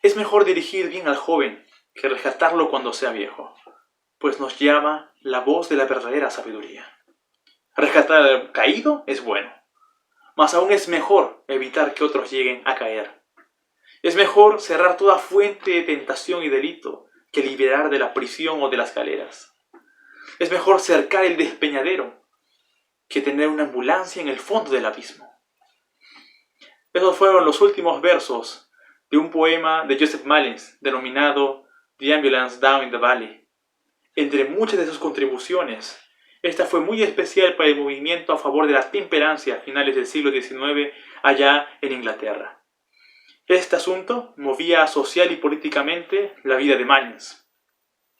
Es mejor dirigir bien al joven que rescatarlo cuando sea viejo, pues nos llama la voz de la verdadera sabiduría. Rescatar al caído es bueno, mas aún es mejor evitar que otros lleguen a caer. Es mejor cerrar toda fuente de tentación y delito que liberar de la prisión o de las galeras. Es mejor cercar el despeñadero que tener una ambulancia en el fondo del abismo. Esos fueron los últimos versos de un poema de Joseph Mullins denominado The Ambulance Down in the Valley. Entre muchas de sus contribuciones, esta fue muy especial para el movimiento a favor de la temperancia a finales del siglo XIX allá en Inglaterra. Este asunto movía social y políticamente la vida de Mullins.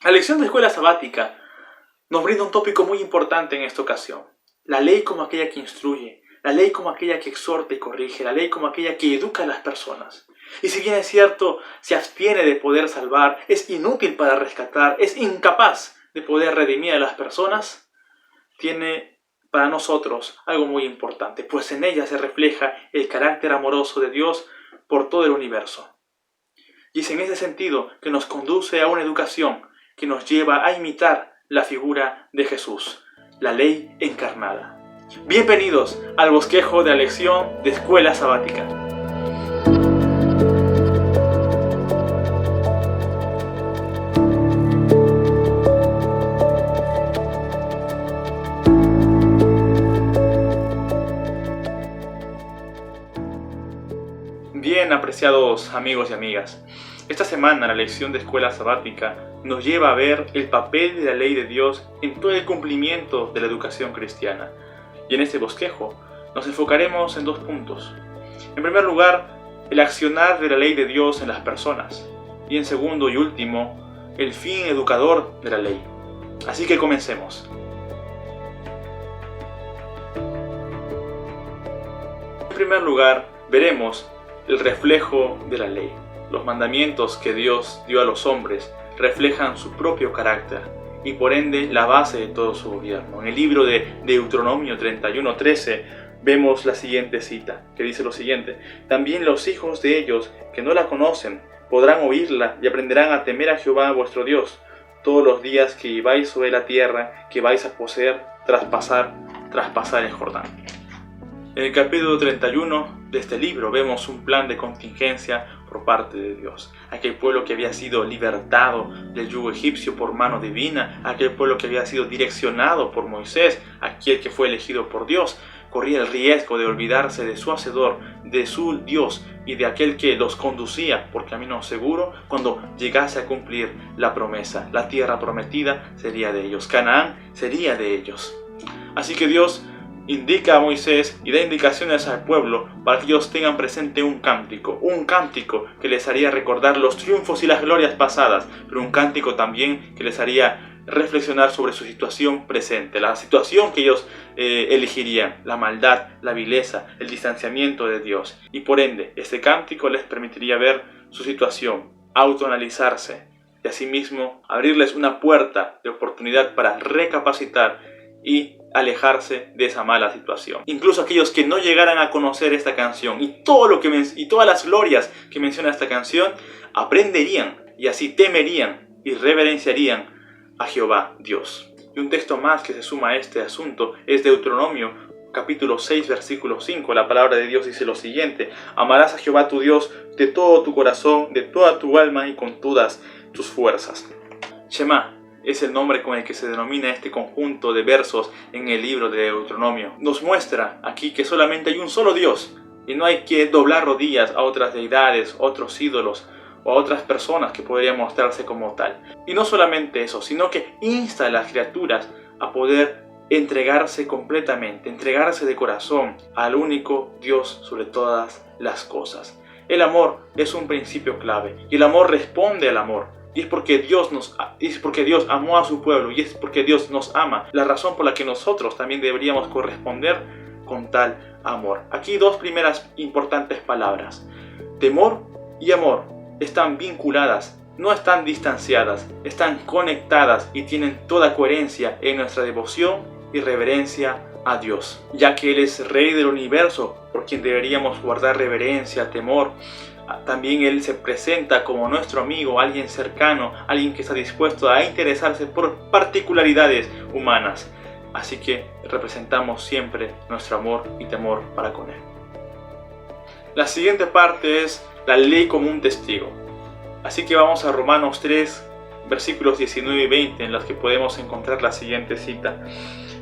La lección de escuela sabática nos brinda un tópico muy importante en esta ocasión. La ley como aquella que instruye, la ley como aquella que exhorta y corrige, la ley como aquella que educa a las personas. Y si bien es cierto, se abstiene de poder salvar, es inútil para rescatar, es incapaz de poder redimir a las personas, tiene para nosotros algo muy importante, pues en ella se refleja el carácter amoroso de Dios por todo el universo. Y es en ese sentido que nos conduce a una educación que nos lleva a imitar la figura de Jesús, la ley encarnada. Bienvenidos al bosquejo de la lección de escuela sabática. Bien, apreciados amigos y amigas, esta semana la lección de escuela sabática nos lleva a ver el papel de la ley de Dios en todo el cumplimiento de la educación cristiana. Y en este bosquejo nos enfocaremos en dos puntos. En primer lugar, el accionar de la ley de Dios en las personas. Y en segundo y último, el fin educador de la ley. Así que comencemos. En primer lugar, veremos el reflejo de la ley. Los mandamientos que Dios dio a los hombres reflejan su propio carácter y por ende la base de todo su gobierno. En el libro de Deuteronomio 31:13 vemos la siguiente cita, que dice lo siguiente: también los hijos de ellos que no la conocen podrán oírla y aprenderán a temer a Jehová vuestro Dios todos los días que viváis sobre la tierra que vais a poseer tras pasar el Jordán. En el capítulo 31 de este libro vemos un plan de contingencia por parte de Dios. Aquel pueblo que había sido libertado del yugo egipcio por mano divina, aquel pueblo que había sido direccionado por Moisés, aquel que fue elegido por Dios, corría el riesgo de olvidarse de su Hacedor, de su Dios y de aquel que los conducía por camino seguro cuando llegase a cumplir la promesa. La tierra prometida sería de ellos, Canaán sería de ellos. Así que Dios indica a Moisés y da indicaciones al pueblo para que ellos tengan presente un cántico que les haría recordar los triunfos y las glorias pasadas, pero un cántico también que les haría reflexionar sobre su situación presente, la situación que ellos elegirían, la maldad, la vileza, el distanciamiento de Dios. Y por ende, este cántico les permitiría ver su situación, autoanalizarse y asimismo abrirles una puerta de oportunidad para recapacitar y alejarse de esa mala situación. Incluso aquellos que no llegaran a conocer esta canción y todas las glorias que menciona esta canción, aprenderían y así temerían y reverenciarían a Jehová Dios. Y un texto más que se suma a este asunto es Deuteronomio capítulo 6 versículo 5. La palabra de Dios dice lo siguiente: amarás a Jehová tu Dios de todo tu corazón, de toda tu alma y con todas tus fuerzas. Shema es el nombre con el que se denomina este conjunto de versos en el libro de Deuteronomio. Nos muestra aquí que solamente hay un solo Dios y no hay que doblar rodillas a otras deidades, otros ídolos o a otras personas que podrían mostrarse como tal. Y no solamente eso, sino que insta a las criaturas a poder entregarse completamente, entregarse de corazón al único Dios sobre todas las cosas. El amor es un principio clave y el amor responde al amor. Y es porque Dios amó a su pueblo y es porque Dios nos ama, la razón por la que nosotros también deberíamos corresponder con tal amor. Aquí dos primeras importantes palabras: temor y amor están vinculadas, no están distanciadas, están conectadas y tienen toda coherencia en nuestra devoción y reverencia a Dios, ya que Él es Rey del universo, por quien deberíamos guardar reverencia, temor. también Él se presenta como nuestro amigo, alguien cercano, alguien que está dispuesto a interesarse por particularidades humanas. Así que representamos siempre nuestro amor y temor para con Él. La siguiente parte es la ley como un testigo. Así que vamos a Romanos 3, versículos 19 y 20, en los que podemos encontrar la siguiente cita.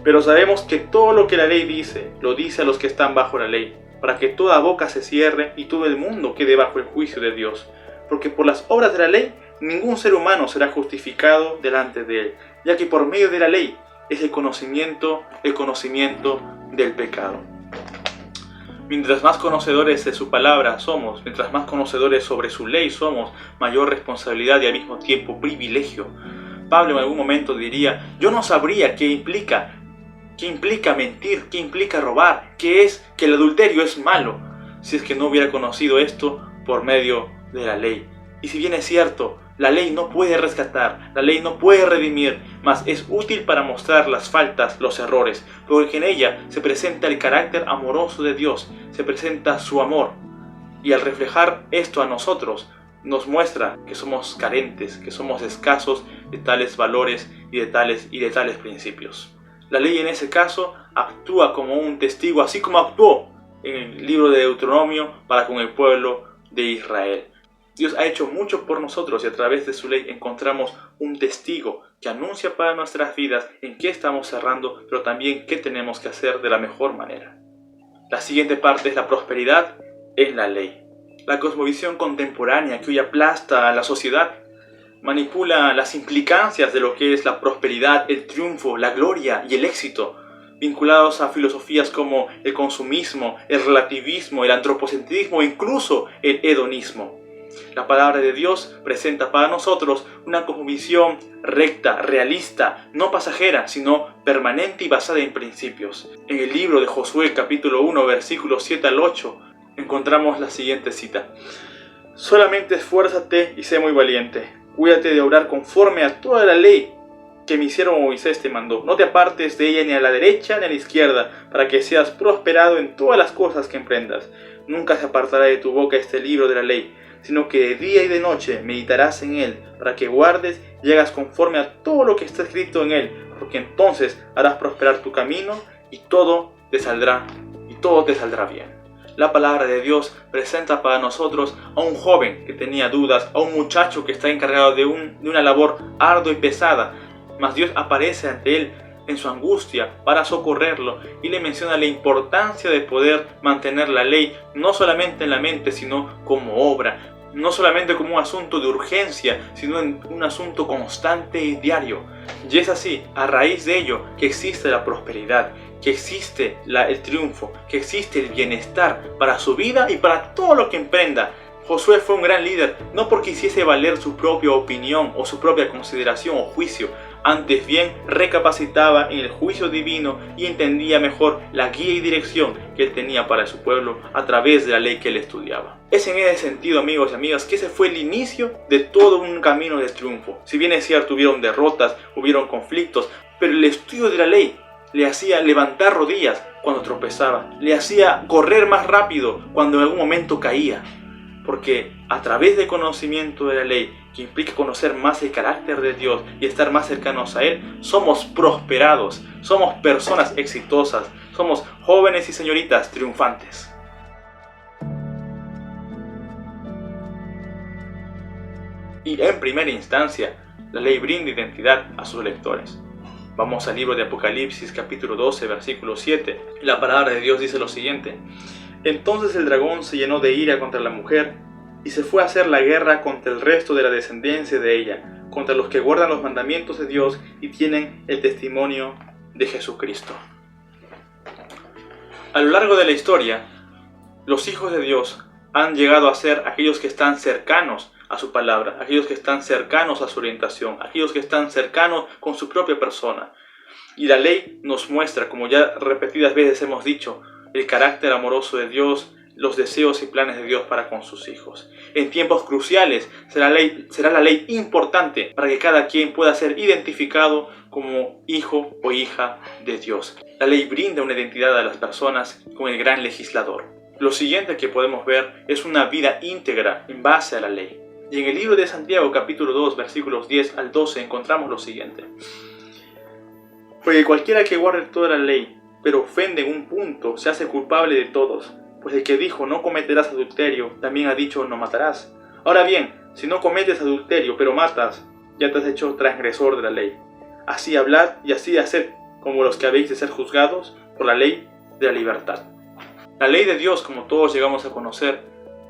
Pero sabemos que todo lo que la ley dice, lo dice a los que están bajo la ley, para que toda boca se cierre y todo el mundo quede bajo el juicio de Dios. Porque por las obras de la ley, ningún ser humano será justificado delante de Él, ya que por medio de la ley es el conocimiento del pecado. Mientras más conocedores de su palabra somos, mientras más conocedores sobre su ley somos, mayor responsabilidad y al mismo tiempo privilegio. Pablo en algún momento diría: yo no sabría qué implica mentir, qué implica robar, qué es que el adulterio es malo, si es que no hubiera conocido esto por medio de la ley. Y si bien es cierto, la ley no puede rescatar, la ley no puede redimir, mas es útil para mostrar las faltas, los errores, porque en ella se presenta el carácter amoroso de Dios, se presenta su amor. Y al reflejar esto a nosotros, nos muestra que somos carentes, que somos escasos de tales valores y de tales principios. La ley en ese caso actúa como un testigo, así como actuó en el libro de Deuteronomio para con el pueblo de Israel. Dios ha hecho mucho por nosotros y a través de su ley encontramos un testigo que anuncia para nuestras vidas en qué estamos cerrando, pero también qué tenemos que hacer de la mejor manera. La siguiente parte es la prosperidad en la ley. La cosmovisión contemporánea que hoy aplasta a la sociedad manipula las implicancias de lo que es la prosperidad, el triunfo, la gloria y el éxito, vinculados a filosofías como el consumismo, el relativismo, el antropocentrismo e incluso el hedonismo. La palabra de Dios presenta para nosotros una cosmovisión recta, realista, no pasajera, sino permanente y basada en principios. En el libro de Josué, capítulo 1, versículos 7 al 8, encontramos la siguiente cita. Solamente esfuérzate y sé muy valiente. Cuídate de obrar conforme a toda la ley que mi siervo Moisés te mandó. No te apartes de ella ni a la derecha ni a la izquierda, para que seas prosperado en todas las cosas que emprendas. Nunca se apartará de tu boca este libro de la ley, sino que de día y de noche meditarás en él, para que guardes y hagas conforme a todo lo que está escrito en él, porque entonces harás prosperar tu camino y todo te saldrá bien. La palabra de Dios presenta para nosotros a un joven que tenía dudas, a un muchacho que está encargado de una labor ardua y pesada, mas Dios aparece ante él en su angustia para socorrerlo y le menciona la importancia de poder mantener la ley no solamente en la mente, sino como obra, no solamente como un asunto de urgencia, sino en un asunto constante y diario. Y es así, a raíz de ello, que existe la prosperidad, que existe el triunfo, que existe el bienestar para su vida y para todo lo que emprenda. Josué fue un gran líder, no porque hiciese valer su propia opinión o su propia consideración o juicio, antes bien recapacitaba en el juicio divino y entendía mejor la guía y dirección que él tenía para su pueblo a través de la ley que él estudiaba. Es en ese sentido, amigos y amigas, que ese fue el inicio de todo un camino de triunfo. Si bien es cierto, hubieron derrotas, hubieron conflictos, pero el estudio de la ley le hacía levantar rodillas cuando tropezaba, le hacía correr más rápido cuando en algún momento caía. Porque a través del conocimiento de la ley, que implica conocer más el carácter de Dios y estar más cercanos a Él, somos prosperados, somos personas exitosas, somos jóvenes y señoritas triunfantes. Y en primera instancia, la ley brinda identidad a sus lectores. Vamos al libro de Apocalipsis, capítulo 12, versículo 7. La palabra de Dios dice lo siguiente. Entonces el dragón se llenó de ira contra la mujer y se fue a hacer la guerra contra el resto de la descendencia de ella, contra los que guardan los mandamientos de Dios y tienen el testimonio de Jesucristo. A lo largo de la historia, los hijos de Dios han llegado a ser aquellos que están cercanos a su palabra, aquellos que están cercanos a su orientación, aquellos que están cercanos con su propia persona. Y la ley nos muestra, como ya repetidas veces hemos dicho, el carácter amoroso de Dios, los deseos y planes de Dios para con sus hijos. En tiempos cruciales será la ley importante para que cada quien pueda ser identificado como hijo o hija de Dios. La ley brinda una identidad a las personas con el gran legislador. Lo siguiente que podemos ver es una vida íntegra en base a la ley. Y en el libro de Santiago capítulo 2 versículos 10 al 12 encontramos lo siguiente. Porque cualquiera que guarde toda la ley, pero ofende en un punto, se hace culpable de todos. Pues el que dijo no cometerás adulterio, también ha dicho no matarás. Ahora bien, si no cometes adulterio, pero matas, ya te has hecho transgresor de la ley. Así hablad y así haced como los que habéis de ser juzgados por la ley de la libertad. La ley de Dios, como todos llegamos a conocer,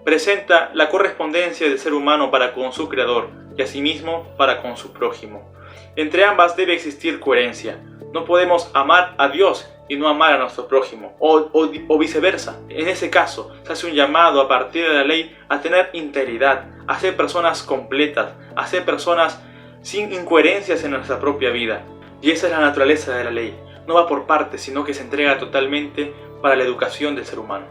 presenta la correspondencia del ser humano para con su Creador y asimismo para con su prójimo. Entre ambas debe existir coherencia. No podemos amar a Dios y no amar a nuestro prójimo, o viceversa. En ese caso, se hace un llamado a partir de la ley a tener integridad, a ser personas completas, a ser personas sin incoherencias en nuestra propia vida. Y esa es la naturaleza de la ley. No va por partes, sino que se entrega totalmente para la educación del ser humano.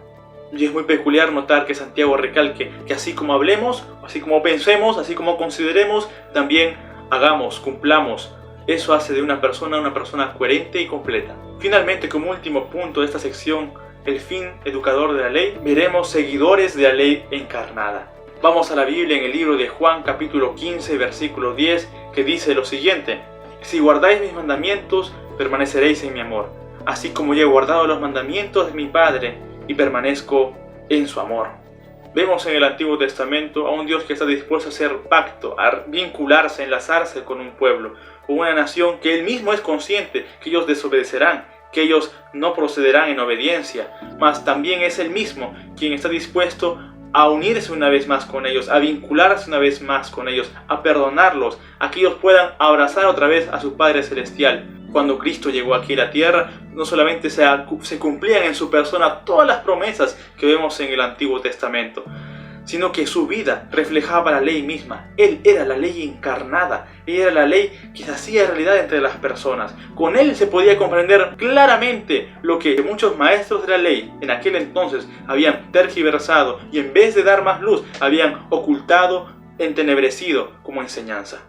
Y es muy peculiar notar que Santiago recalque que así como hablemos, así como pensemos, así como consideremos, también hagamos, cumplamos. Eso hace de una persona coherente y completa. Finalmente, como último punto de esta sección, el fin educador de la ley, veremos seguidores de la ley encarnada. Vamos a la Biblia en el libro de Juan capítulo 15 versículo 10 que dice lo siguiente: si guardáis mis mandamientos, permaneceréis en mi amor, así como yo he guardado los mandamientos de mi Padre y permanezco en su amor. Vemos en el Antiguo Testamento a un Dios que está dispuesto a hacer pacto, a vincularse, a enlazarse con un pueblo, con una nación que Él mismo es consciente que ellos desobedecerán, que ellos no procederán en obediencia, mas también es Él mismo quien está dispuesto a unirse una vez más con ellos, a vincularse una vez más con ellos, a perdonarlos, a que ellos puedan abrazar otra vez a su Padre Celestial. Cuando Cristo llegó aquí a la tierra, no solamente se cumplían en su persona todas las promesas que vemos en el Antiguo Testamento, sino que su vida reflejaba la ley misma. Él era la ley encarnada, Él era la ley que se hacía realidad entre las personas. Con Él se podía comprender claramente lo que muchos maestros de la ley en aquel entonces habían tergiversado y en vez de dar más luz, habían ocultado, entenebrecido como enseñanza.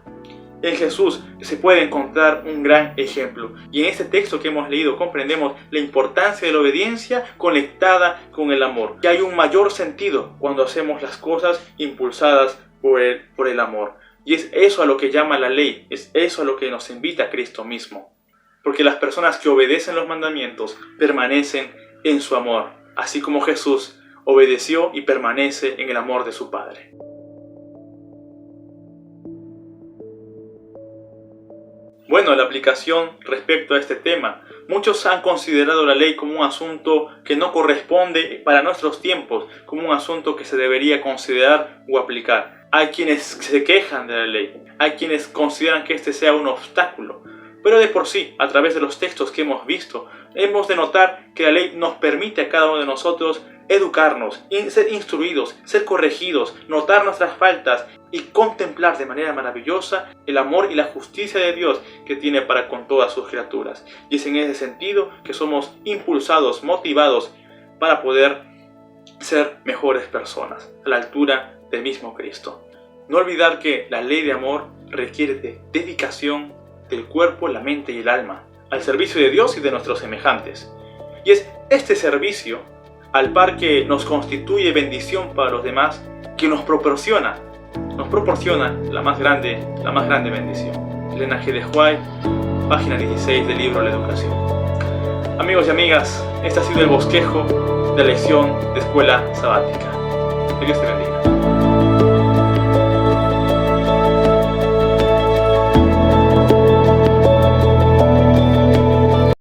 En Jesús se puede encontrar un gran ejemplo, y en este texto que hemos leído comprendemos la importancia de la obediencia conectada con el amor. Y hay un mayor sentido cuando hacemos las cosas impulsadas por el amor. Y es eso a lo que llama la ley, es eso a lo que nos invita Cristo mismo. Porque las personas que obedecen los mandamientos permanecen en su amor, así como Jesús obedeció y permanece en el amor de su Padre. Bueno, la aplicación respecto a este tema. Muchos han considerado la ley como un asunto que no corresponde para nuestros tiempos, como un asunto que se debería considerar o aplicar. Hay quienes se quejan de la ley, hay quienes consideran que este sea un obstáculo. Pero de por sí, a través de los textos que hemos visto, hemos de notar que la ley nos permite a cada uno de nosotros educarnos, ser instruidos, ser corregidos, notar nuestras faltas y contemplar de manera maravillosa el amor y la justicia de Dios que tiene para con todas sus criaturas. Y es en ese sentido que somos impulsados, motivados para poder ser mejores personas, a la altura del mismo Cristo. No olvidar que la ley de amor requiere de dedicación del cuerpo, la mente y el alma, al servicio de Dios y de nuestros semejantes. Y es este servicio, al par que nos constituye bendición para los demás, que nos proporciona la más grande bendición. Elena G. de White, página 16 del libro La Educación. Amigos y amigas, este ha sido el bosquejo de la lección de Escuela Sabática. Que Dios te bendiga.